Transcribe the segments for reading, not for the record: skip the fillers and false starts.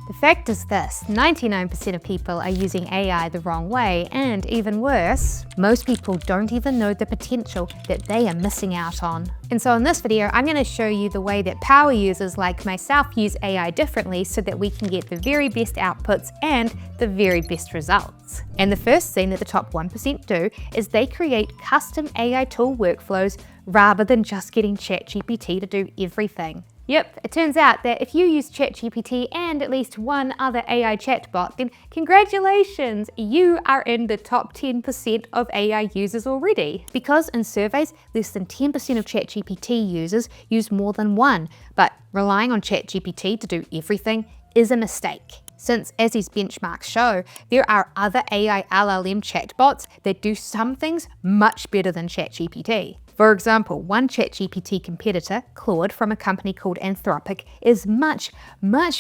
The fact is this, 99% of people are using AI the wrong way, and even worse, most people don't even know the potential that they are missing out on. And so in this video, I'm going to show you the way that power users like myself use AI differently so that we can get the very best outputs and the very best results. And the first thing that the top 1% do is they create custom AI tool workflows rather than just getting ChatGPT to do everything. Yep, it turns out that if you use ChatGPT and at least one other AI chatbot, then congratulations, you are in the top 10% of AI users already. Because in surveys, less than 10% of ChatGPT users use more than one, but relying on ChatGPT to do everything is a mistake. Since, as these benchmarks show, there are other AI LLM chatbots that do some things much better than ChatGPT. For example, one ChatGPT competitor, Claude from a company called Anthropic, is much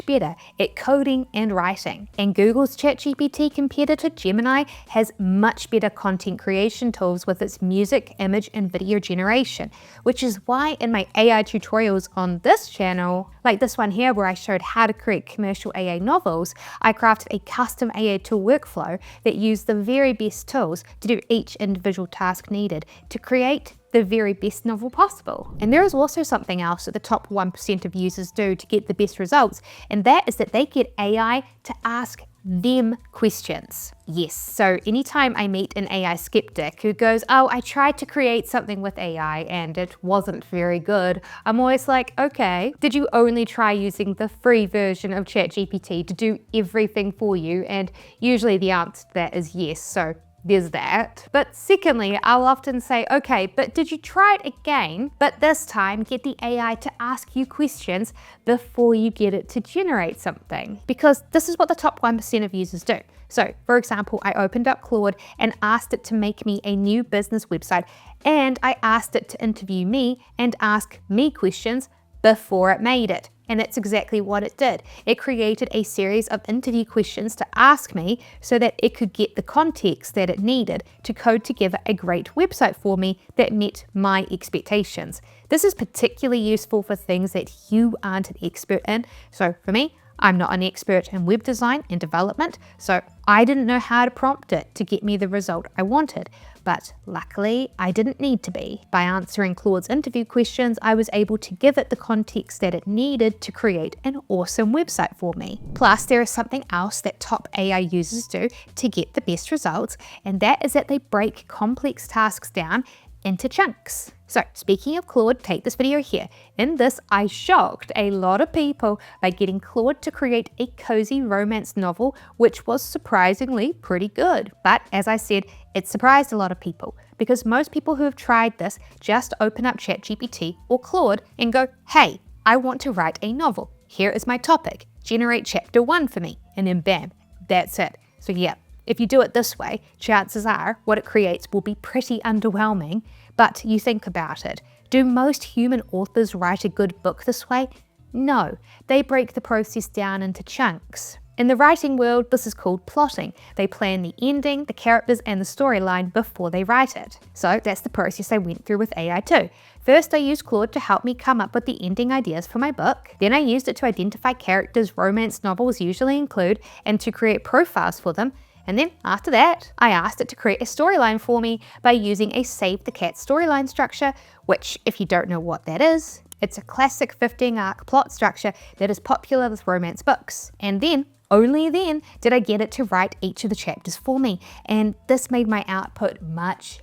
better at coding and writing. And Google's ChatGPT competitor, Gemini, has much better content creation tools with its music, image, and video generation, which is why in my AI tutorials on this channel, like this one here where I showed how to create commercial AI novels, I crafted a custom AI tool workflow that used the very best tools to do each individual task needed to create the very best novel possible. And there is also something else that the top 1% of users do to get the best results, and that is that they get AI to ask them questions. Yes, so anytime I meet an AI skeptic who goes, oh, I tried to create something with AI and it wasn't very good, I'm always like, okay, did you only try using the free version of ChatGPT to do everything for you? And usually the answer to that is yes, so there's that. But secondly, I'll often say, okay, but did you try it again? But this time, get the AI to ask you questions before you get it to generate something. Because this is what the top 1% of users do. So, for example, I opened up Claude and asked it to make me a new business website, and I asked it to interview me and ask me questions before it made it. And that's exactly what it did. It created a series of interview questions to ask me so that it could get the context that it needed to code together a great website for me that met my expectations. This is particularly useful for things that you aren't an expert in. So for me, I'm not an expert in web design and development, so I didn't know how to prompt it to get me the result I wanted. But luckily, I didn't need to be. By answering Claude's interview questions, I was able to give it the context that it needed to create an awesome website for me. Plus, there is something else that top AI users do to get the best results, and that is that they break complex tasks down into chunks. So speaking of Claude, take this video here. In this, I shocked a lot of people by getting Claude to create a cozy romance novel, which was surprisingly pretty good. But as I said, it surprised a lot of people because most people who have tried this just open up ChatGPT or Claude and go, hey, I want to write a novel. Here is my topic. Generate chapter 1 for me. And then bam, that's it. So yeah, if you do it this way, chances are what it creates will be pretty underwhelming. But you think about it, do most human authors write a good book this way? No, they break the process down into chunks. In the writing world, this is called plotting. They plan the ending, the characters, and the storyline before they write it. So that's the process I went through with AI too. First, I used Claude to help me come up with the ending ideas for my book. Then I used it to identify characters romance novels usually include and to create profiles for them. And then after that, I asked it to create a storyline for me by using a Save the Cat storyline structure, which if you don't know what that is, it's a classic 15-arc plot structure that is popular with romance books. And then, only then, did I get it to write each of the chapters for me. And this made my output much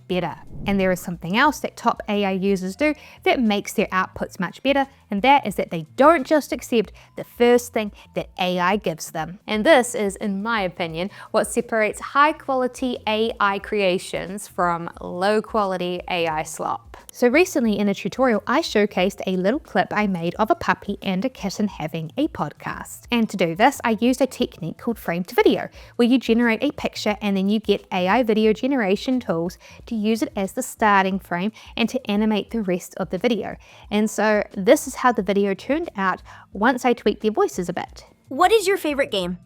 better. And there is something else that top AI users do that makes their outputs much better, and that is that they don't just accept the first thing that AI gives them. And this is, in my opinion, what separates high quality AI creations from low quality AI slop. So recently in a tutorial, I showcased a little clip I made of a puppy and a kitten having a podcast. And to do this, I used a technique called frame to video, where you generate a picture and then you get AI video generation tools to use it as the starting frame and to animate the rest of the video. And so this is how the video turned out once I tweaked their voices a bit. What is your favorite game?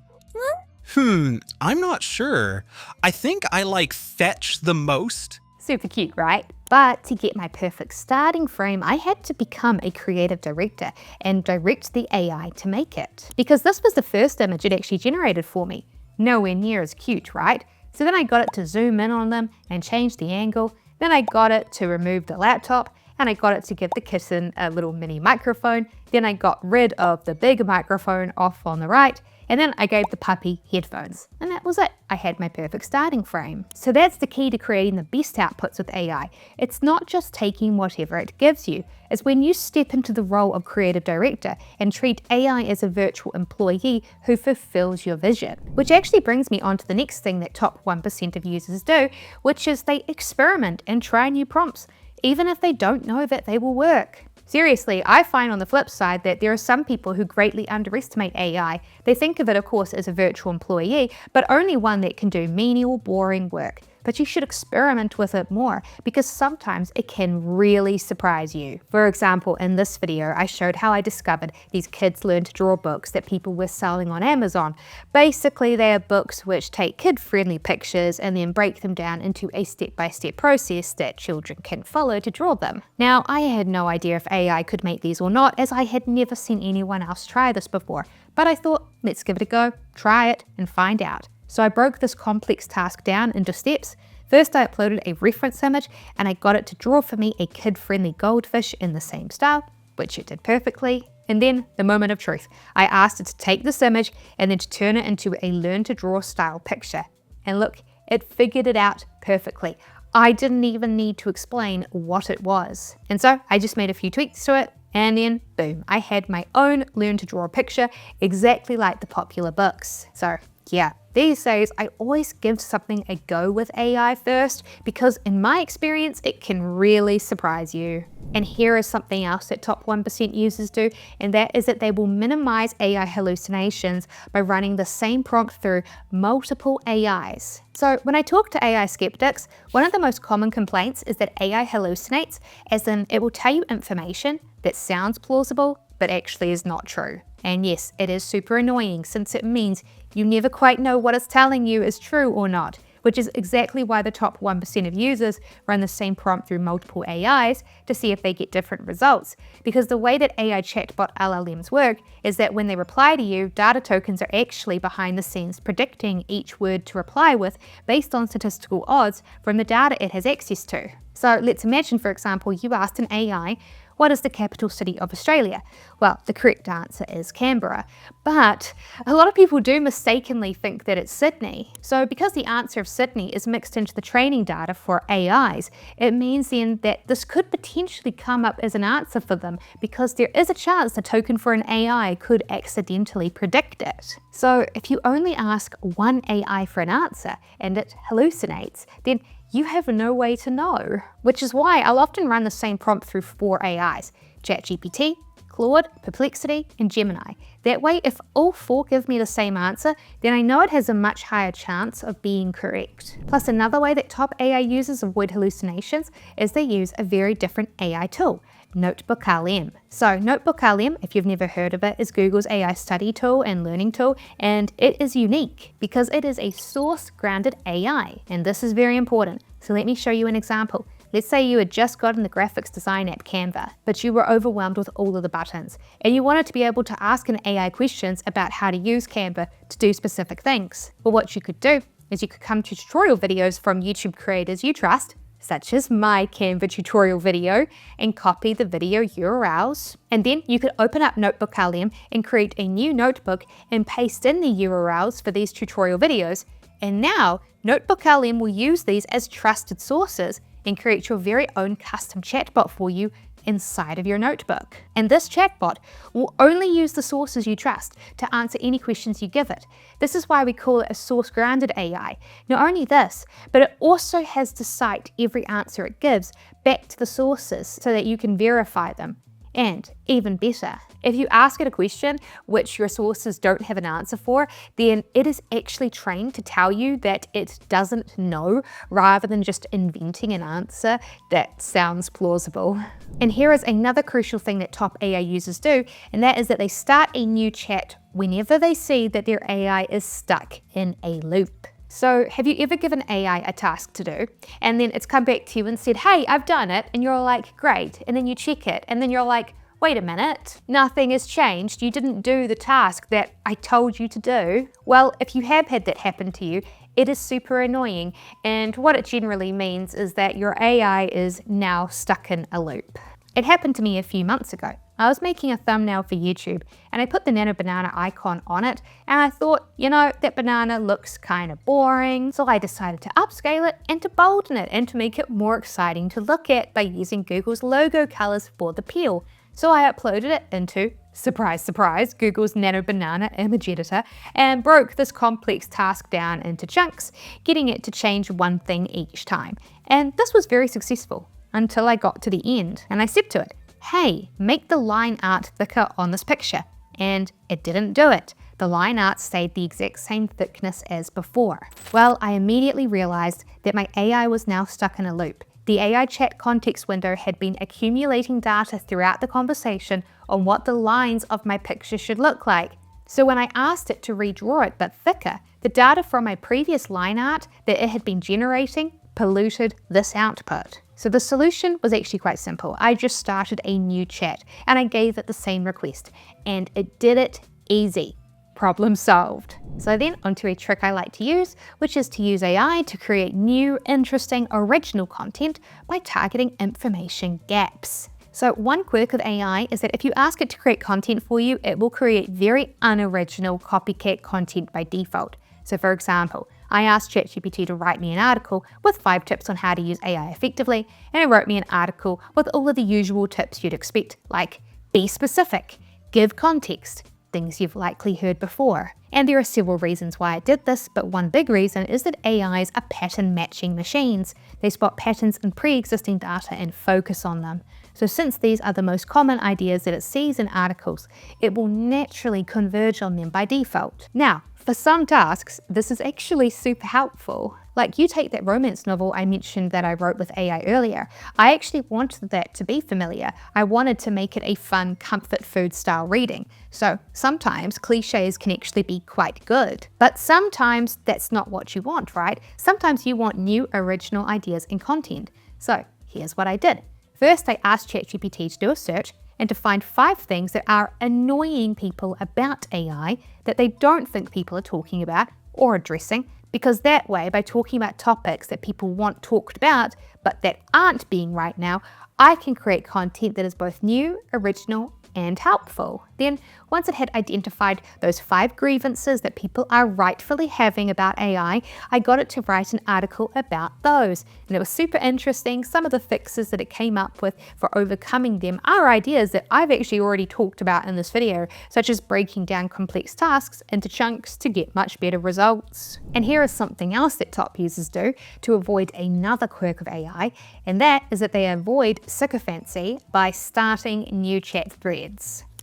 I'm not sure. I think I like Fetch the most. Super cute, right? But to get my perfect starting frame, I had to become a creative director and direct the AI to make it. Because this was the first image it actually generated for me. Nowhere near as cute, right? So then I got it to zoom in on them and change the angle. Then I got it to remove the laptop, and I got it to give the kitten a little mini microphone. Then I got rid of the big microphone off on the right, and then I gave the puppy headphones. And that was it. I had my perfect starting frame. So that's the key to creating the best outputs with AI. It's not just taking whatever it gives you. It's when you step into the role of creative director and treat AI as a virtual employee who fulfills your vision. Which actually brings me on to the next thing that top 1% of users do, which is they experiment and try new prompts, even if they don't know that they will work. Seriously, I find on the flip side that there are some people who greatly underestimate AI. They think of it, of course, as a virtual employee, but only one that can do menial, boring work. But you should experiment with it more, because sometimes it can really surprise you. For example, in this video, I showed how I discovered these kids learn to draw books that people were selling on Amazon. Basically, they are books which take kid-friendly pictures and then break them down into a step-by-step process that children can follow to draw them. Now, I had no idea if AI could make these or not, as I had never seen anyone else try this before. But I thought, let's give it a go, try it, and find out. So I broke this complex task down into steps. First, I uploaded a reference image and I got it to draw for me a kid-friendly goldfish in the same style, which it did perfectly. And then the moment of truth. I asked it to take this image and then to turn it into a learn to draw style picture. And look, it figured it out perfectly. I didn't even need to explain what it was. And so I just made a few tweaks to it, and then boom, I had my own learn to draw picture exactly like the popular books. So yeah, these days I always give something a go with AI first, because in my experience it can really surprise you. And here is something else that top 1% users do, and that is that they will minimize AI hallucinations by running the same prompt through multiple AIs. So when I talk to AI skeptics, one of the most common complaints is that AI hallucinates, as in it will tell you information that sounds plausible but actually is not true. And yes, it is super annoying, since it means you never quite know what it's telling you is true or not, which is exactly why the top 1% of users run the same prompt through multiple AIs to see if they get different results. Because the way that AI chatbot LLMs work is that when they reply to you, data tokens are actually behind the scenes predicting each word to reply with based on statistical odds from the data it has access to. So let's imagine, for example, you asked an AI, what is the capital city of Australia? Well, the correct answer is Canberra, but a lot of people do mistakenly think that it's Sydney. So because the answer of Sydney is mixed into the training data for AIs, it means then that this could potentially come up as an answer for them, because there is a chance the token for an AI could accidentally predict it. So if you only ask one AI for an answer and it hallucinates, then you have no way to know. Which is why I'll often run the same prompt through 4 AIs: ChatGPT, Claude, Perplexity, and Gemini. That way, if all 4 give me the same answer, then I know it has a much higher chance of being correct. Plus, another way that top AI users avoid hallucinations is they use a very different AI tool, NotebookLM. So NotebookLM, if you've never heard of it, is Google's AI study tool and learning tool, and it is unique because it is a source-grounded AI, and this is very important. So let me show you an example. Let's say you had just gotten the graphics design app Canva, but you were overwhelmed with all of the buttons, and you wanted to be able to ask an AI questions about how to use Canva to do specific things. Well, what you could do is you could come to tutorial videos from YouTube creators you trust, such as my Canva tutorial video, and copy the video URLs. And then you could open up NotebookLM and create a new notebook and paste in the URLs for these tutorial videos. And now NotebookLM will use these as trusted sources and create your very own custom chatbot for you inside of your notebook. And this chatbot will only use the sources you trust to answer any questions you give it. This is why we call it a source-grounded AI. Not only this, but it also has to cite every answer it gives back to the sources so that you can verify them. And even better, if you ask it a question which your sources don't have an answer for, then it is actually trained to tell you that it doesn't know, rather than just inventing an answer that sounds plausible. And here is another crucial thing that top AI users do, and that is that they start a new chat whenever they see that their AI is stuck in a loop. So have you ever given AI a task to do and then it's come back to you and said, hey, I've done it, and you're like, great, and then you check it and then you're like, wait a minute, nothing has changed. You didn't do the task that I told you to do. Well, if you have had that happen to you, it is super annoying. And what it generally means is that your AI is now stuck in a loop. It happened to me a few months ago. I was making a thumbnail for YouTube and I put the nano banana icon on it and I thought, you know, that banana looks kind of boring. So I decided to upscale it and to bolden it and to make it more exciting to look at by using Google's logo colors for the peel. So I uploaded it into, surprise, surprise, Google's Nano Banana image editor and broke this complex task down into chunks, getting it to change one thing each time. And this was very successful until I got to the end and I said to it, hey, make the line art thicker on this picture. And it didn't do it. The line art stayed the exact same thickness as before. Well, I immediately realized that my AI was now stuck in a loop. The AI chat context window had been accumulating data throughout the conversation on what the lines of my picture should look like. So when I asked it to redraw it but thicker, the data from my previous line art that it had been generating polluted this output. So the solution was actually quite simple. I just started a new chat and I gave it the same request and it did it easy. Problem solved. So then onto a trick I like to use, which is to use AI to create new, interesting, original content by targeting information gaps. So one quirk of AI is that if you ask it to create content for you, it will create very unoriginal copycat content by default. So for example, I asked ChatGPT to write me an article with 5 tips on how to use AI effectively, and it wrote me an article with all of the usual tips you'd expect, like be specific, give context, things you've likely heard before. And there are several reasons why it did this, but one big reason is that AIs are pattern matching machines. They spot patterns in pre-existing data and focus on them. So since these are the most common ideas that it sees in articles, it will naturally converge on them by default. Now, for some tasks, this is actually super helpful. Like you take that romance novel I mentioned that I wrote with AI earlier. I actually wanted that to be familiar. I wanted to make it a fun comfort food style reading. So sometimes cliches can actually be quite good, but sometimes that's not what you want, right? Sometimes you want new original ideas and content. So here's what I did. First, I asked ChatGPT to do a search and to find 5 things that are annoying people about AI that they don't think people are talking about or addressing, because that way, by talking about topics that people want talked about, but that aren't being right now, I can create content that is both new, original, and helpful. Then, once it had identified those 5 grievances that people are rightfully having about AI, I got it to write an article about those. And it was super interesting. Some of the fixes that it came up with for overcoming them are ideas that I've actually already talked about in this video, such as breaking down complex tasks into chunks to get much better results. And here is something else that top users do to avoid another quirk of AI, and that is that they avoid sycophancy by starting new chat threads.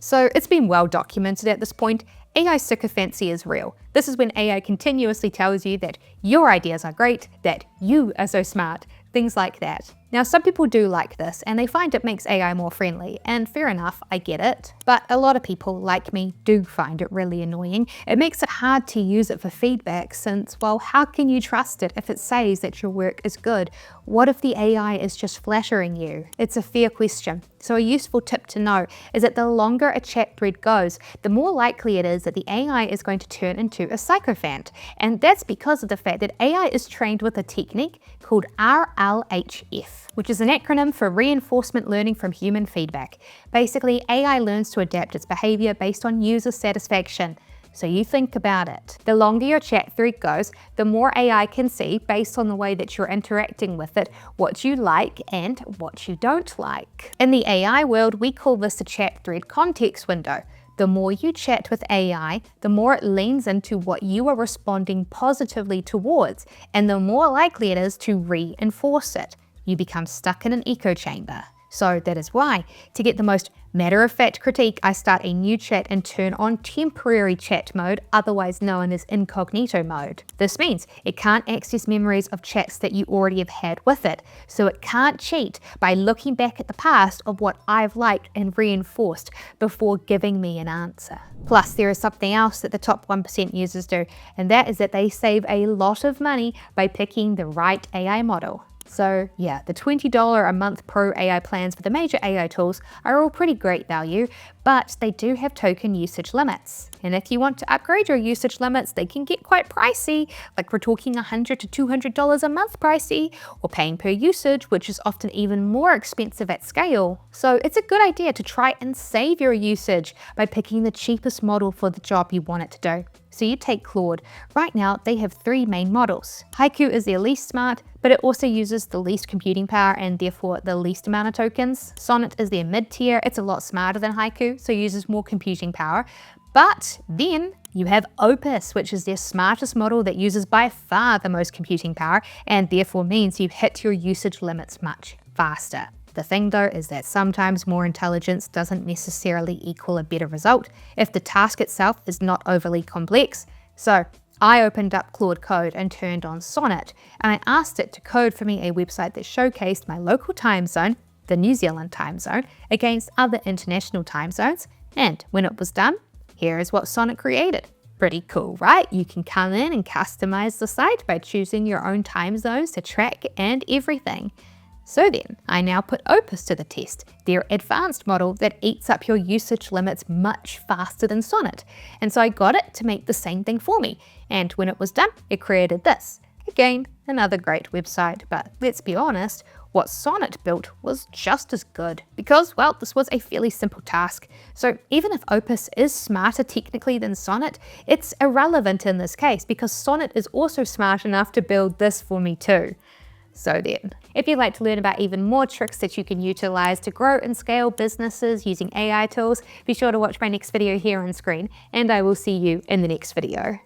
So it's been well documented at this point, AI sycophancy is real. This is when AI continuously tells you that your ideas are great, that you are so smart, things like that. Now, some people do like this and they find it makes AI more friendly, and fair enough, I get it. But a lot of people, like me, do find it really annoying. It makes it hard to use it for feedback since, well, how can you trust it if it says that your work is good? What if the AI is just flattering you? It's a fair question. So a useful tip to know is that the longer a chat thread goes, the more likely it is that the AI is going to turn into a sycophant. And that's because of the fact that AI is trained with a technique called RLHF, which is an acronym for Reinforcement Learning from Human Feedback. Basically, AI learns to adapt its behavior based on user satisfaction. So you think about it. The longer your chat thread goes, the more AI can see, based on the way that you're interacting with it, what you like and what you don't like. In the AI world, we call this a chat thread context window. The more you chat with AI, the more it leans into what you are responding positively towards, and the more likely it is to reinforce it. You become stuck in an echo chamber. So that is why, to get the most matter-of-fact critique, I start a new chat and turn on temporary chat mode, otherwise known as incognito mode. This means it can't access memories of chats that you already have had with it, so it can't cheat by looking back at the past of what I've liked and reinforced before giving me an answer. Plus, there is something else that the top 1% users do, and that is that they save a lot of money by picking the right AI model. So yeah, the $20 a month pro AI plans for the major AI tools are all pretty great value, but they do have token usage limits. And if you want to upgrade your usage limits, they can get quite pricey, like we're talking $100 to $200 a month pricey, or paying per usage, which is often even more expensive at scale. So it's a good idea to try and save your usage by picking the cheapest model for the job you want it to do. So you take Claude. Right now, they have 3 main models. Haiku is their least smart, but it also uses the least computing power and therefore the least amount of tokens. Sonnet is their mid-tier. It's a lot smarter than Haiku, so uses more computing power. But then you have Opus, which is their smartest model that uses by far the most computing power and therefore means you hit your usage limits much faster. The thing though is that sometimes more intelligence doesn't necessarily equal a better result if the task itself is not overly complex. So I opened up Claude Code and turned on Sonnet, and I asked it to code for me a website that showcased my local time zone, the New Zealand time zone, against other international time zones, and when it was done, here is what Sonnet created. Pretty cool, right? You can come in and customize the site by choosing your own time zones to track and everything. So then, I now put Opus to the test, their advanced model that eats up your usage limits much faster than Sonnet. And so I got it to make the same thing for me. And when it was done, it created this. Again, another great website, but let's be honest, what Sonnet built was just as good. Because, well, this was a fairly simple task. So even if Opus is smarter technically than Sonnet, it's irrelevant in this case because Sonnet is also smart enough to build this for me too. So then, if you'd like to learn about even more tricks that you can utilize to grow and scale businesses using AI tools, be sure to watch my next video here on screen, and I will see you in the next video.